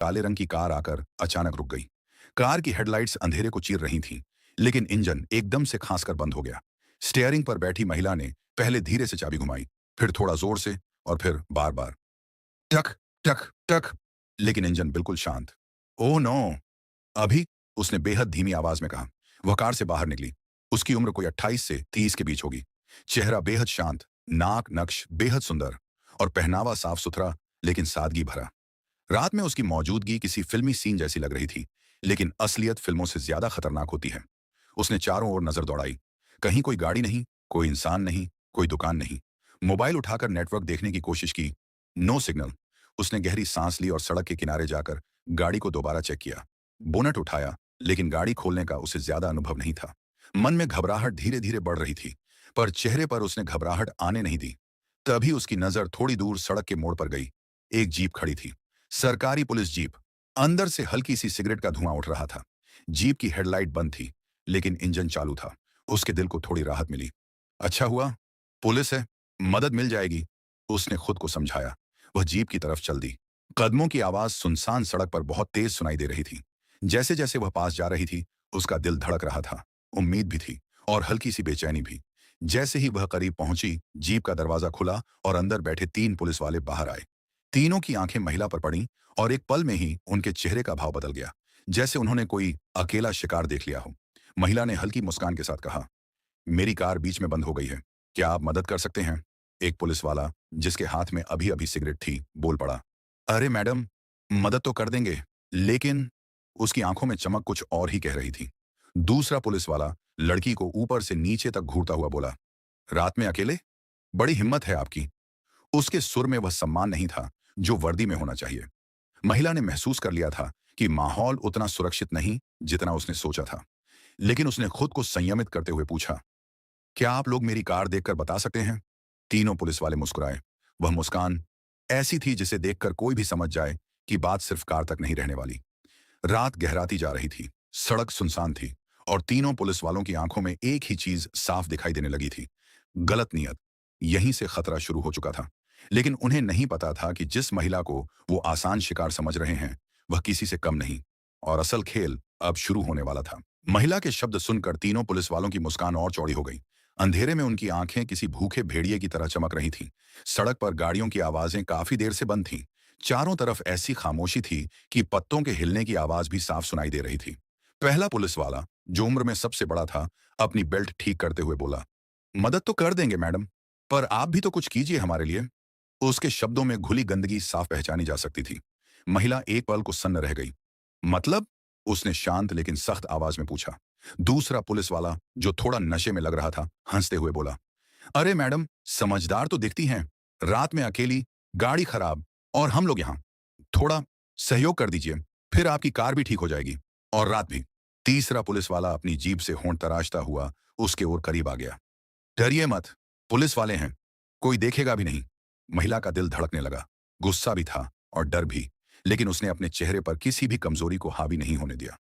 काले रंग की कार आकर अचानक रुक गई। कार की हेडलाइट्स अंधेरे को चीर रही थीं, लेकिन इंजन एकदम से खांसकर बंद हो गया। स्टीयरिंग पर बैठी महिला ने पहले धीरे से चाबी घुमाई, फिर थोड़ा जोर से और फिर बार-बार टक, टक, टक, लेकिन इंजन बिल्कुल शांत। Oh no! अभी, उसने बेहद धीमी आवाज में कहा। वह कार से बाहर निकली। उसकी उम्र कोई 28 से 30 के बीच होगी। चेहरा बेहद शांत, नाक नक्श बेहद सुंदर और पहनावा साफ सुथरा लेकिन सादगी भरा। रात में उसकी मौजूदगी किसी फिल्मी सीन जैसी लग रही थी, लेकिन असलियत फिल्मों से ज्यादा खतरनाक होती है। उसने चारों ओर नजर दौड़ाई। कहीं कोई गाड़ी नहीं, कोई इंसान नहीं, कोई दुकान नहीं। मोबाइल उठाकर नेटवर्क देखने की कोशिश की। No signal. उसने गहरी सांस ली और सड़क के किनारे जाकर गाड़ी को दोबारा चेक किया। बोनट उठाया, लेकिन गाड़ी खोलने का उसे ज्यादा अनुभव नहीं था। मन में घबराहट धीरे धीरे बढ़ रही थी, पर चेहरे पर उसने घबराहट आने नहीं दी। तभी उसकी नजर थोड़ी दूर सड़क के मोड़ पर गई। एक जीप खड़ी थी, सरकारी पुलिस जीप। अंदर से हल्की सी सिगरेट का धुआं उठ रहा था। जीप की हेडलाइट बंद थी, लेकिन इंजन चालू था। उसके दिल को थोड़ी राहत मिली। अच्छा हुआ, पुलिस है, मदद मिल जाएगी, उसने खुद को समझाया। वह जीप की तरफ चल दी। कदमों की आवाज सुनसान सड़क पर बहुत तेज सुनाई दे रही थी। जैसे जैसे वह पास जा रही थी, उसका दिल धड़क रहा था। उम्मीद भी थी और हल्की सी बेचैनी भी। जैसे ही वह करीब पहुंची, जीप का दरवाजा खुला और अंदर बैठे 3 पुलिस वाले बाहर आए। तीनों की आंखें महिला पर पड़ीं और एक पल में ही उनके चेहरे का भाव बदल गया, जैसे उन्होंने कोई अकेला शिकार देख लिया हो। महिला ने हल्की मुस्कान के साथ कहा, मेरी कार बीच में बंद हो गई है, क्या आप मदद कर सकते हैं? एक पुलिस वाला, जिसके हाथ में अभी अभी सिगरेट थी, बोल पड़ा। अरे मैडम, मदद तो कर देंगे, लेकिन उसकी आंखों में चमक कुछ और ही कह रही थी। दूसरा पुलिस वाला लड़की को ऊपर से नीचे तक घूरता हुआ बोला, रात में अकेले? बड़ी हिम्मत है आपकी। उसके सुर में वह सम्मान नहीं था जो वर्दी में होना चाहिए। महिला ने महसूस कर लिया था कि माहौल उतना सुरक्षित नहीं जितना उसने सोचा था, लेकिन उसने खुद को संयमित करते हुए पूछा, क्या आप लोग मेरी कार देखकर बता सकते हैं? तीनों पुलिस वाले मुस्कुराए। वह मुस्कान ऐसी थी जिसे देखकर कोई भी समझ जाए कि बात सिर्फ कार तक नहीं रहने वाली। रात गहराती जा रही थी, सड़क सुनसान थी और तीनों पुलिस वालों की आंखों में एक ही चीज साफ दिखाई देने लगी थी, गलत नीयत। यहीं से खतरा शुरू हो चुका था, लेकिन उन्हें नहीं पता था कि जिस महिला को वो आसान शिकार समझ रहे हैं, वह किसी से कम नहीं, और असल खेल अब शुरू होने वाला था। महिला के शब्द सुनकर तीनों पुलिस वालों की मुस्कान और चौड़ी हो गई। अंधेरे में उनकी आंखें किसी भूखे भेड़िए की तरह चमक रही थीं। सड़क पर गाड़ियों की आवाजें काफी देर से बंद थीं। चारों तरफ ऐसी खामोशी थी कि पत्तों के हिलने की आवाज भी साफ सुनाई दे रही थी। पहला पुलिस वाला, जो उम्र में सबसे बड़ा था, अपनी बेल्ट ठीक करते हुए बोला, मदद तो कर देंगे मैडम, पर आप भी तो कुछ कीजिए हमारे लिए। उसके शब्दों में घुली गंदगी साफ पहचानी जा सकती थी। महिला एक पल को सन्न रह गई। मतलब? उसने शांत लेकिन सख्त आवाज में पूछा। दूसरा पुलिस वाला, जो थोड़ा नशे में लग रहा था, हंसते हुए बोला, अरे मैडम, समझदार तो दिखती हैं। रात में अकेली, गाड़ी खराब और हम लोग यहाँ। थोड़ा सहयोग कर दीजिए, फिर आपकी कार भी ठीक हो जाएगी, और रात भी। तीसरा पुलिस वाला अपनी जीभ से होंठ तराशता हुआ उसके ओर करीब आ गया। डरिए मत, पुलिस वाले हैं, कोई देखेगा भी नहीं। महिला का दिल धड़कने लगा। गुस्सा भी था और डर भी, लेकिन उसने अपने चेहरे पर किसी भी कमजोरी को हावी नहीं होने दिया।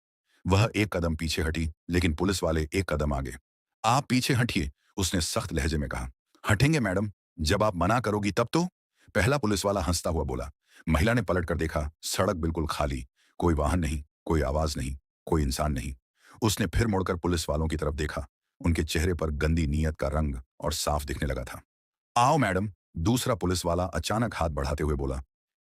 वह एक कदम पीछे हटी, लेकिन पुलिस वाले एक कदम आगे। आप पीछे हटिए, उसने सख्त लहजे में कहा। हटेंगे मैडम, जब आप मना करोगी तब तो। पहला पुलिस वाला हंसता हुआ बोला। महिला ने पलट कर देखा, सड़क बिल्कुल खाली, कोई वाहन नहीं, कोई आवाज नहीं, कोई इंसान नहीं। उसने फिर मुड़कर पुलिस वालों की तरफ देखा। उनके चेहरे पर गंदी नीयत का रंग और साफ दिखने लगा था। आओ मैडम, दूसरा पुलिस वाला अचानक हाथ बढ़ाते हुए बोला।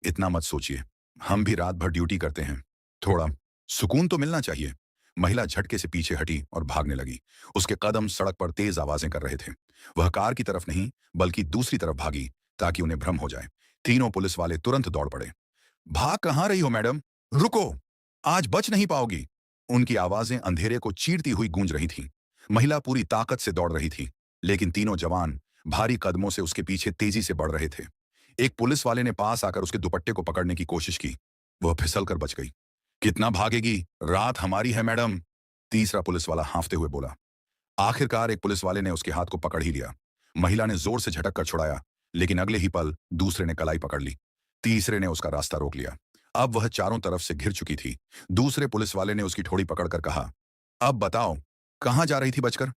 इतना मत सोचिए, हम भी रात भर ड्यूटी करते हैं, थोड़ा सुकून तो मिलना चाहिए। महिला झटके से पीछे हटी और भागने लगी। उसके कदम सड़क पर तेज आवाजें कर रहे थे। वह कार की तरफ नहीं, बल्कि दूसरी तरफ भागी, ताकि उन्हें भ्रम हो जाए। तीनों पुलिस वाले तुरंत दौड़ पड़े। भाग कहाँ रही हो मैडम? रुको, आज बच नहीं पाओगी। उनकी आवाजें अंधेरे को चीरती हुई गूंज रही थीं। महिला पूरी ताकत से दौड़ रही थी, लेकिन तीनों जवान भारी कदमों से उसके पीछे तेजी से बढ़ रहे थे। एक पुलिस वाले ने पास आकर उसके दुपट्टे को पकड़ने की कोशिश की। वह फिसल कर बच गई। कितना भागेगी? रात हमारी है मैडम, तीसरा पुलिस वाला हाँफते हुए बोला। आखिरकार एक पुलिस वाले ने उसके हाथ को पकड़ ही लिया। महिला ने जोर से झटक कर छुड़ाया, लेकिन अगले ही पल दूसरे ने कलाई पकड़ ली। तीसरे ने उसका रास्ता रोक लिया। अब वह चारों तरफ से घिर चुकी थी। दूसरे पुलिस वाले ने उसकी ठोड़ी पकड़कर कहा, अब बताओ, कहां जा रही थी बचकर?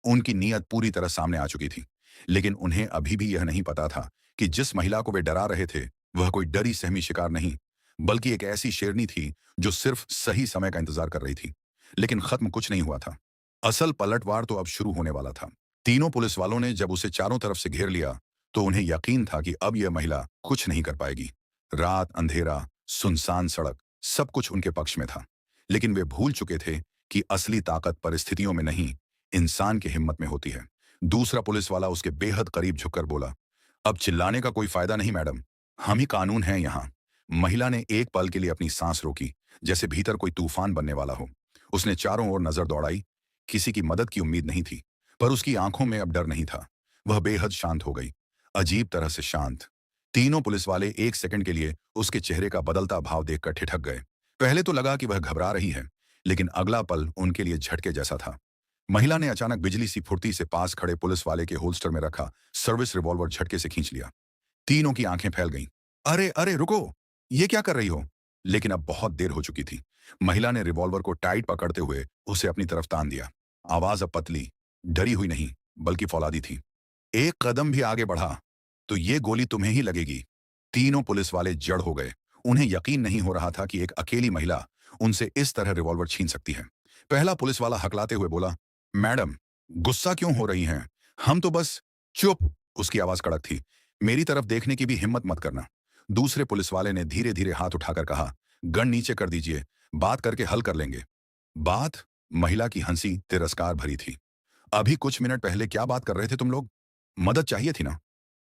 उनकी नीयत पूरी तरह सामने आ चुकी थी, लेकिन उन्हें अभी भी यह नहीं पता था कि जिस महिला को वे डरा रहे थे, वह कोई डरी सहमी शिकार नहीं, बल्कि एक ऐसी शेरनी थी जो सिर्फ सही समय का इंतजार कर रही थी। लेकिन खत्म कुछ नहीं हुआ था। असल पलटवार तो अब शुरू होने वाला था। तीनों पुलिस वालों ने जब उसे चारों तरफ से घेर लिया, तो उन्हें यकीन था कि अब यह महिला कुछ नहीं कर पाएगी। रात, अंधेरा, सुनसान सड़क, सब कुछ उनके पक्ष में था। लेकिन वे भूल चुके थे कि असली ताकत परिस्थितियों में नहीं, इंसान की हिम्मत में होती है। दूसरा पुलिस वाला उसके बेहद करीब झुककर बोला, अब चिल्लाने का कोई फायदा नहीं मैडम, हम ही कानून हैं यहाँ। महिला ने एक पल के लिए अपनी सांस रोकी, जैसे भीतर कोई तूफान बनने वाला हो। उसने चारों ओर नजर दौड़ाई। किसी की मदद की उम्मीद नहीं थी, पर उसकी आंखों में अब डर नहीं था। वह बेहद शांत हो गई, अजीब तरह से शांत। तीनों पुलिस वाले एक सेकंड के लिए उसके चेहरे का बदलता भाव देखकर ठिठक गए। पहले तो लगा कि वह घबरा रही है, लेकिन अगला पल उनके लिए झटके जैसा था। महिला ने अचानक बिजली सी फुर्ती से पास खड़े पुलिस वाले के होल्स्टर में रखा सर्विस रिवॉल्वर झटके से खींच लिया। तीनों की आंखें फैल गईं। अरे अरे रुको, ये क्या कर रही हो? लेकिन अब बहुत देर हो चुकी थी। महिला ने रिवॉल्वर को टाइट पकड़ते हुए उसे अपनी तरफ तान दिया। आवाज अब पतली, डरी हुई नहीं, बल्कि फौलादी थी। एक कदम भी आगे बढ़ा तो ये गोली तुम्हें ही लगेगी। तीनों पुलिस वाले जड़ हो गए। उन्हें यकीन नहीं हो रहा था कि एक अकेली महिला उनसे इस तरह रिवॉल्वर छीन सकती है। पहला पुलिस वाला हकलाते हुए बोला, मैडम, गुस्सा क्यों हो रही हैं? हम तो बस। चुप! उसकी आवाज कड़क थी। मेरी तरफ देखने की भी हिम्मत मत करना। दूसरे पुलिस वाले ने धीरे धीरे हाथ उठाकर कहा, गन नीचे कर दीजिए, बात करके हल कर लेंगे। बात? महिला की हंसी तिरस्कार भरी थी। अभी कुछ मिनट पहले क्या बात कर रहे थे तुम लोग? मदद चाहिए थी ना?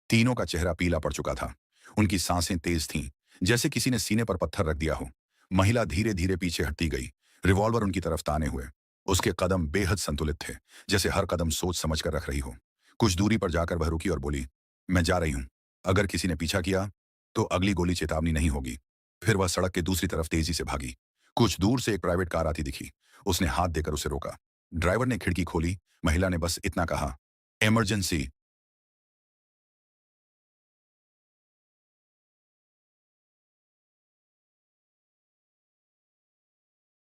तीनों का चेहरा पीला पड़ चुका था। उनकी सांसें तेज थीं, जैसे किसी ने सीने पर पत्थर रख दिया हो। महिला धीरे धीरे पीछे हटती गई, रिवॉल्वर उनकी तरफ ताने हुए। उसके कदम बेहद संतुलित थे, जैसे हर कदम सोच समझ कर रख रही हो। कुछ दूरी पर जाकर वह रुकी और बोली, मैं जा रही हूं। अगर किसी ने पीछा किया तो अगली गोली चेतावनी नहीं होगी। फिर वह सड़क के दूसरी तरफ तेजी से भागी। कुछ दूर से एक प्राइवेट कार आती दिखी। उसने हाथ देकर उसे रोका। ड्राइवर ने खिड़की खोली। महिला ने बस इतना कहा, इमरजेंसी।